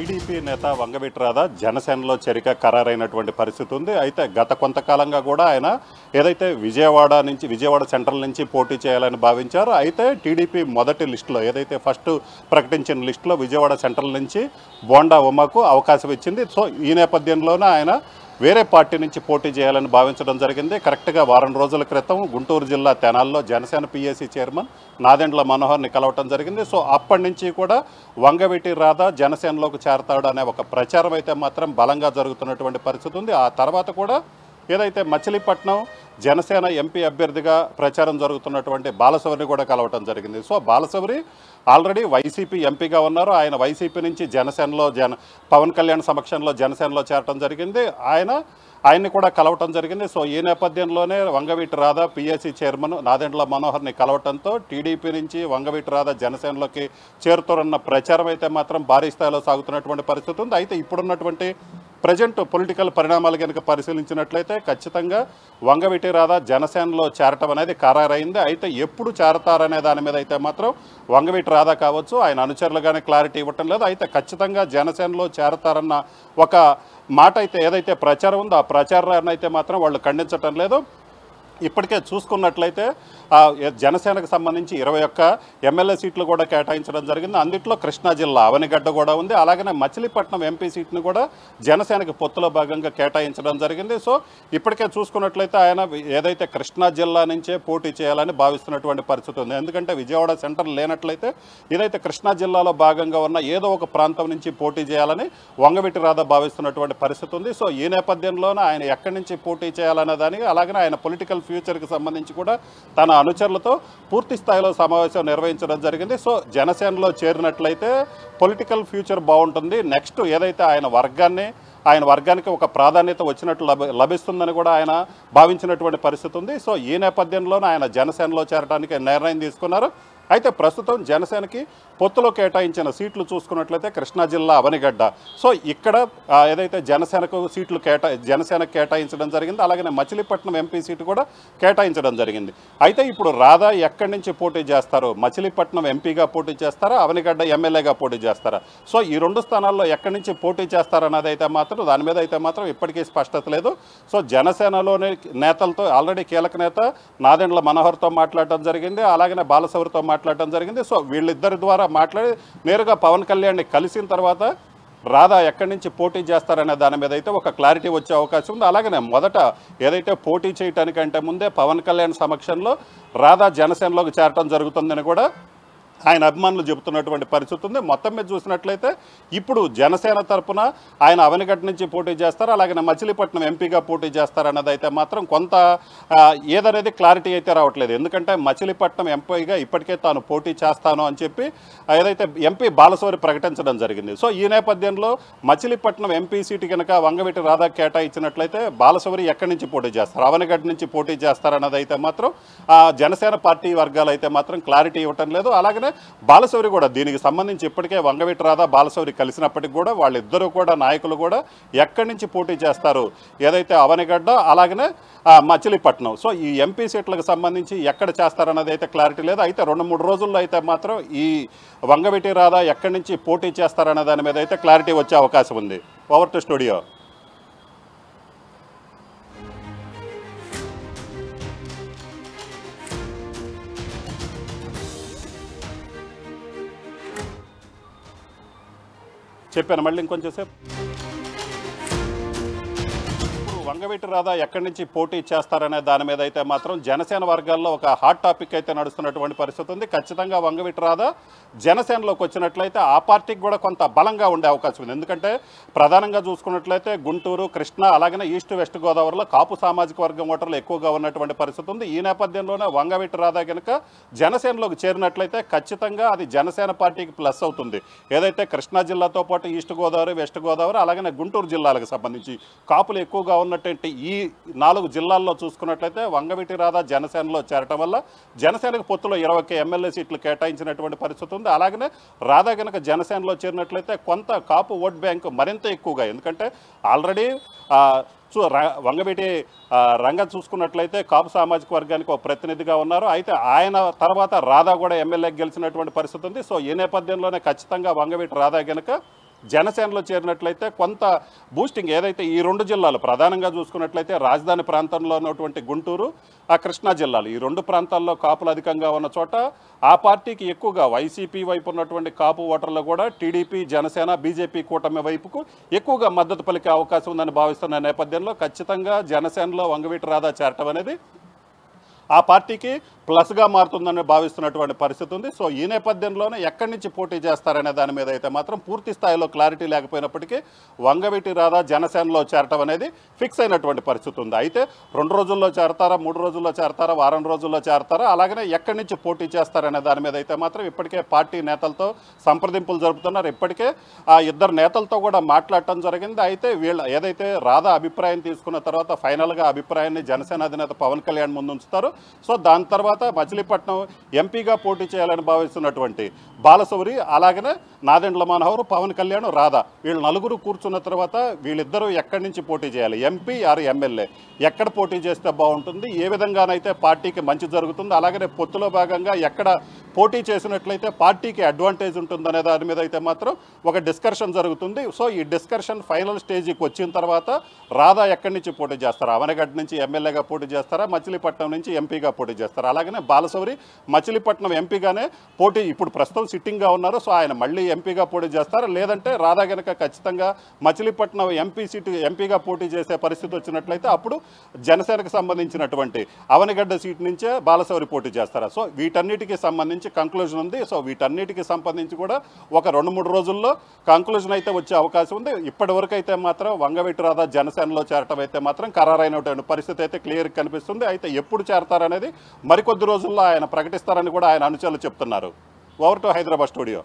TDP నేత వంగవీటి రాధా జనసేనలో చేరిక ఖరారైనటువంటి పరిస్థితి ఉంది. అయితే గత కొంతకాలంగా కూడా ఆయన ఏదైతే విజయవాడ సెంట్రల్ నుంచి పోటీ చేయాలని భావించారో, అయితే టీడీపీ మొదటి లిస్టులో ఏదైతే ఫస్ట్ ప్రకటించిన లిస్టులో విజయవాడ సెంట్రల్ నుంచి బోండా ఉమాకు అవకాశం ఇచ్చింది. సో ఈ నేపథ్యంలోనే ఆయన వేరే పార్టీ నుంచి పోటీ చేయాలని భావించడం జరిగింది. కరెక్ట్గా వారం రోజుల క్రితం గుంటూరు జిల్లా తెనాల్లో జనసేన పిఎసి చైర్మన్ నాదెండ్ల మనోహర్ని కలవటం జరిగింది. సో అప్పటి నుంచి కూడా వంగవీటి రాధా జనసేనలోకి చేరతాడు అనే ఒక ప్రచారం అయితే మాత్రం బలంగా జరుగుతున్నటువంటి పరిస్థితి ఉంది. ఆ తర్వాత కూడా ఏదైతే మచిలీపట్నం జనసేన ఎంపీ అభ్యర్థిగా ప్రచారం జరుగుతున్నటువంటి బాలశౌరిని కూడా కలవటం జరిగింది. సో బాలశౌరి ఆల్రెడీ వైసీపీ ఎంపీగా ఉన్నారు. ఆయన వైసీపీ నుంచి జనసేనలో పవన్ కళ్యాణ్ సమక్షంలో జనసేనలో చేరటం జరిగింది. ఆయన్ని కూడా కలవటం జరిగింది. సో ఈ నేపథ్యంలోనే వంగవీటి రాధా పిఎసి చైర్మన్ నాదెండ్ల మనోహర్ని కలవటంతో టీడీపీ నుంచి వంగవీటి రాధా జనసేనలోకి చేరుతారన్న ప్రచారం అయితే మాత్రం భారీ స్థాయిలో సాగుతున్నటువంటి పరిస్థితి ఉంది. అయితే ఇప్పుడున్నటువంటి ప్రజెంట్ పొలిటికల్ పరిణామాలు కనుక పరిశీలించినట్లయితే ఖచ్చితంగా వంగవీటి రాధా జనసేనలో చేరటం అనేది ఖరారైంది. అయితే ఎప్పుడు చేరతారనే దాని మీద అయితే మాత్రం వంగవీటి రాధా కావచ్చు ఆయన అనుచరులుగానే క్లారిటీ ఇవ్వటం లేదు. అయితే ఖచ్చితంగా జనసేనలో చేరతారన్న ఒక మాట అయితే ఏదైతే ప్రచారం ఉందో ఆ ప్రచారాన్ని అయితే మాత్రం వాళ్ళు ఖండించటం లేదు. ఇప్పటికే చూసుకున్నట్లయితే జనసేనకు సంబంధించి 21 ఎమ్మెల్యే సీట్లు కూడా కేటాయించడం జరిగింది. అందుట్లో కృష్ణా జిల్లా అవనిగడ్డ కూడా ఉంది. అలాగనే మచిలీపట్నం ఎంపీ సీట్ను కూడా జనసేనకు పొత్తులో భాగంగా కేటాయించడం జరిగింది. సో ఇప్పటికే చూసుకున్నట్లయితే ఆయన ఏదైతే కృష్ణా జిల్లా నుంచే పోటీ చేయాలని భావిస్తున్నటువంటి పరిస్థితి ఉంది. ఎందుకంటే విజయవాడ సెంటర్ లేనట్లయితే ఏదైతే కృష్ణా జిల్లాలో భాగంగా ఉన్న ఏదో ఒక ప్రాంతం నుంచి పోటీ చేయాలని వంగవీటి రాధా భావిస్తున్నటువంటి పరిస్థితి ఉంది. సో ఈ నేపథ్యంలోనే ఆయన ఎక్కడి నుంచి పోటీ చేయాలనే దానికి అలాగనే ఆయన పొలిటికల్ ఫ్యూచర్కి సంబంధించి కూడా తన అనుచరులతో పూర్తి స్థాయిలో సమావేశం నిర్వహించడం జరిగింది. సో జనసేనలో చేరినట్లయితే పొలిటికల్ ఫ్యూచర్ బాగుంటుంది. నెక్స్ట్ ఏదైతే ఆయన వర్గానికి ఒక ప్రాధాన్యత వచ్చినట్లు లభిస్తుందని కూడా ఆయన భావించినటువంటి పరిస్థితి ఉంది. సో ఈ నేపథ్యంలోనే ఆయన జనసేనలో చేరడానికి నిర్ణయం తీసుకున్నారు. అయితే ప్రస్తుతం జనసేనకి పొత్తులో కేటాయించిన సీట్లు చూసుకున్నట్లయితే కృష్ణా జిల్లా అవనిగడ్డ. సో ఇక్కడ ఏదైతే జనసేనకు కేటాయించడం జరిగింది. అలాగనే మచిలీపట్నం ఎంపీ సీటు కూడా కేటాయించడం జరిగింది. అయితే ఇప్పుడు రాధా ఎక్కడి నుంచి పోటీ చేస్తారు? మచిలీపట్నం ఎంపీగా పోటీ చేస్తారా, అవనిగడ్డ ఎమ్మెల్యేగా పోటీ చేస్తారా? సో ఈ 2 స్థానాల్లో ఎక్కడి నుంచి పోటీ చేస్తారన్నది అయితే మాత్రం దాని మీద అయితే మాత్రం ఇప్పటికీ స్పష్టత లేదు. సో జనసేనలోని నేతలతో ఆల్రెడీ కీలక నేత నాదెండ్ల మనోహర్తో మాట్లాడటం జరిగింది. అలాగనే బాలశౌరితో మాట్లాడటం జరిగింది. సో వీళ్ళిద్దరి ద్వారా మాట్లాడి నేరుగా పవన్ కళ్యాణ్ని కలిసిన తర్వాత రాధా ఎక్కడి నుంచి పోటీ చేస్తారనే దాని మీద అయితే ఒక క్లారిటీ వచ్చే అవకాశం ఉంది. అలాగనే మొదట ఏదైతే పోటీ చేయటానికంటే ముందే పవన్ కళ్యాణ్ సమక్షంలో రాధా జనసేనలోకి చేరటం జరుగుతుందని కూడా ఆయన అభిమానులు చెబుతున్నటువంటి పరిస్థితి ఉంది. మొత్తం మీద చూసినట్లయితే ఇప్పుడు జనసేన తరపున ఆయన అవనిగడ్డ నుంచి పోటీ చేస్తారు, అలాగే మచిలీపట్నం ఎంపీగా పోటీ చేస్తారన్నది అయితే మాత్రం కొంత ఏదనేది క్లారిటీ అయితే రావట్లేదు. ఎందుకంటే మచిలీపట్నం ఎంపీగా ఇప్పటికే తాను పోటీ చేస్తాను అని చెప్పి ఏదైతే ఎంపీ బాలశౌరి ప్రకటించడం జరిగింది. సో ఈ నేపథ్యంలో మచిలీపట్నం ఎంపీ సీటు కనుక వంగవీటి రాధా కేటాయించినట్లయితే బాలశౌరి ఎక్కడి నుంచి పోటీ చేస్తారు, అవనిగడ్డ నుంచి పోటీ చేస్తారన్నది అయితే మాత్రం జనసేన పార్టీ వర్గాలు అయితే మాత్రం క్లారిటీ ఇవ్వటం లేదు. అలాగనే బాలశౌరి కూడా దీనికి సంబంధించి ఇప్పటికే వంగవీటి రాధా బాలశౌరి కలిసినప్పటికీ కూడా వాళ్ళిద్దరూ కూడా నాయకులు కూడా ఎక్కడి నుంచి పోటీ చేస్తారు, ఏదైతే అవనిగడ్డ అలాగనే మచిలీపట్నం, సో ఈ ఎంపీ సీట్లకు సంబంధించి ఎక్కడ చేస్తారన్నది అయితే క్లారిటీ లేదు. అయితే 2-3 రోజుల్లో అయితే మాత్రం ఈ వంగవీటి రాధా ఎక్కడి నుంచి పోటీ చేస్తారనే దాని మీద అయితే క్లారిటీ వచ్చే అవకాశం ఉంది. Over to studio. చెప్పాను మళ్ళీ ఇంకొంచెం సేపు. వంగవీటి రాధా ఎక్కడి నుంచి పోటీ చేస్తారనే దాని మీద అయితే మాత్రం జనసేన వర్గాల్లో ఒక హాట్ టాపిక్ అయితే నడుస్తున్నటువంటి పరిస్థితి ఉంది. ఖచ్చితంగా వంగవీటి రాధా జనసేనలోకి వచ్చినట్లయితే ఆ పార్టీకి కూడా కొంత బలంగా ఉండే అవకాశం ఉంది. ఎందుకంటే ప్రధానంగా చూసుకున్నట్లయితే గుంటూరు, కృష్ణా అలాగనే ఈస్ట్ వెస్ట్ గోదావరిలో కాపు సామాజిక వర్గం ఓటర్లు ఎక్కువగా ఉన్నటువంటి పరిస్థితి ఉంది. ఈ నేపథ్యంలోనే వంగవీటి రాధా కనుక జనసేనలోకి చేరినట్లయితే ఖచ్చితంగా అది జనసేన పార్టీకి ప్లస్ అవుతుంది. ఏదైతే కృష్ణా జిల్లాతో పాటు ఈస్ట్ గోదావరి, వెస్ట్ గోదావరి అలాగనే గుంటూరు జిల్లాలకు సంబంధించి కాపులు ఎక్కువగా ఉన్నటువంటి ఈ 4 జిల్లాల్లో చూసుకున్నట్లయితే వంగవీటి రాధా జనసేనలో చేరటం వల్ల జనసేనకు పొత్తులో 21 ఎమ్మెల్యే సీట్లు కేటాయించినటువంటి పరిస్థితి ఉంది. అలాగనే రాధా కనుక జనసేనలో చేరినట్లయితే కొంత కాపు ఓట్ బ్యాంక్ మరింత ఎక్కువగా, ఎందుకంటే ఆల్రెడీ వంగవీటి రంగ చూసుకున్నట్లయితే కాపు సామాజిక వర్గానికి ఒక ప్రతినిధిగా ఉన్నారు. అయితే ఆయన తర్వాత రాధా కూడా ఎమ్మెల్యేకి గెలిచినటువంటి పరిస్థితి ఉంది. సో ఈ నేపథ్యంలోనే ఖచ్చితంగా వంగవీటి రాధా కనుక జనసేనలో చేరినట్లయితే కొంత బూస్టింగ్ ఏదైతే ఈ 2 జిల్లాలు ప్రధానంగా చూసుకున్నట్లయితే రాజధాని ప్రాంతంలో ఉన్నటువంటి గుంటూరు, ఆ కృష్ణా జిల్లాలు ఈ 2 ప్రాంతాల్లో కాపులు అధికంగా ఉన్న చోట ఆ పార్టీకి ఎక్కువగా వైసీపీ వైపు ఉన్నటువంటి కాపు ఓటర్లు కూడా టీడీపీ, జనసేన, బీజేపీ కూటమి వైపుకు ఎక్కువగా మద్దతు పలికే అవకాశం ఉందని భావిస్తున్న నేపథ్యంలో ఖచ్చితంగా జనసేనలో వంగవీటి రాధా చేరటం అనేది ఆ పార్టీకి ప్లస్గా మారుతుందని భావిస్తున్నటువంటి పరిస్థితి ఉంది. సో ఈ నేపథ్యంలోనే ఎక్కడి నుంచి పోటీ చేస్తారనే దాని మీద అయితే మాత్రం పూర్తి స్థాయిలో క్లారిటీ లేకపోయినప్పటికీ వంగవీటి రాధా జనసేనలో చేరటం అనేది ఫిక్స్ అయినటువంటి పరిస్థితి ఉంది. అయితే 2 రోజుల్లో చేరతారా, 3 రోజుల్లో చేరతారా, వారం రోజుల్లో చేరతారా, అలాగనే ఎక్కడి నుంచి పోటీ చేస్తారనే దాని మీద అయితే మాత్రం ఇప్పటికే పార్టీ నేతలతో సంప్రదింపులు జరుపుతున్నారు. ఇప్పటికే ఆ ఇద్దరు నేతలతో కూడా మాట్లాడటం జరిగింది. అయితే వీళ్ళ ఏదైతే రాధా అభిప్రాయం తీసుకున్న తర్వాత ఫైనల్గా అభిప్రాయాన్ని జనసేన అధినేత పవన్ కళ్యాణ్ ముందు ఉంచుతారు. సో దాని తర్వాత మచిలీపట్నం ఎంపీగా పోటీ చేయాలని భావిస్తున్నటువంటి బాలశౌరి, అలాగనే నాదెండ్ల మనోహర్, పవన్ కళ్యాణ్, రాధా వీళ్ళు నలుగురు కూర్చున్న తర్వాత వీళ్ళిద్దరూ ఎక్కడి నుంచి పోటీ చేయాలి, ఎంపీ ఆర్ ఎమ్మెల్యే ఎక్కడ పోటీ చేస్తే బాగుంటుంది, ఏ విధంగానైతే పార్టీకి మంచి జరుగుతుంది, అలాగనే పొత్తులో భాగంగా ఎక్కడ పోటీ చేసినట్లయితే పార్టీకి అడ్వాంటేజ్ ఉంటుందనే దాని మీద అయితే మాత్రం ఒక డిస్కషన్ జరుగుతుంది. సో ఈ డిస్కషన్ ఫైనల్ స్టేజ్కి వచ్చిన తర్వాత రాధా ఎక్కడి నుంచి పోటీ చేస్తారా, అవనగడ్డ నుంచి ఎమ్మెల్యేగా పోటీ చేస్తారా, మచిలీపట్నం నుంచి ఎంపీగా పోటీ చేస్తారా, అలాగనే బాలశౌరి మచిలీపట్నం ఎంపీగానే పోటీ ఇప్పుడు ప్రస్తుతం సిట్టింగ్గా ఉన్నారు. సో ఆయన మళ్ళీ ఎంపీగా పోటీ చేస్తారా, లేదంటే రాధా గనక ఖచ్చితంగా మచిలీపట్నం ఎంపీ సీటు ఎంపీగా పోటీ చేసే పరిస్థితి వచ్చినట్లయితే అప్పుడు జనసేనకు సంబంధించినటువంటి అవనగడ్డ సీటు నుంచే బాలశౌరి పోటీ చేస్తారా. సో వీటన్నిటికీ సంబంధించి కంక్లూజన్ ఉంది. సో వీటన్నిటికీ సంబంధించి కూడా ఒక 2-3 రోజుల్లో కంక్లూజన్ అయితే వచ్చే అవకాశం ఉంది. ఇప్పటివరకు అయితే మాత్రం వంగవీటి రాధా జనసేనలో చేరటం అయితే మాత్రం ఖరారైనటువంటి పరిస్థితి అయితే క్లియర్గా కనిపిస్తుంది. అయితే ఎప్పుడు చేరతారనేది మరికొద్ది రోజుల్లో ఆయన ప్రకటిస్తారని కూడా ఆయన అనుచరులు చెప్తున్నారు. Over to Hyderabad studio.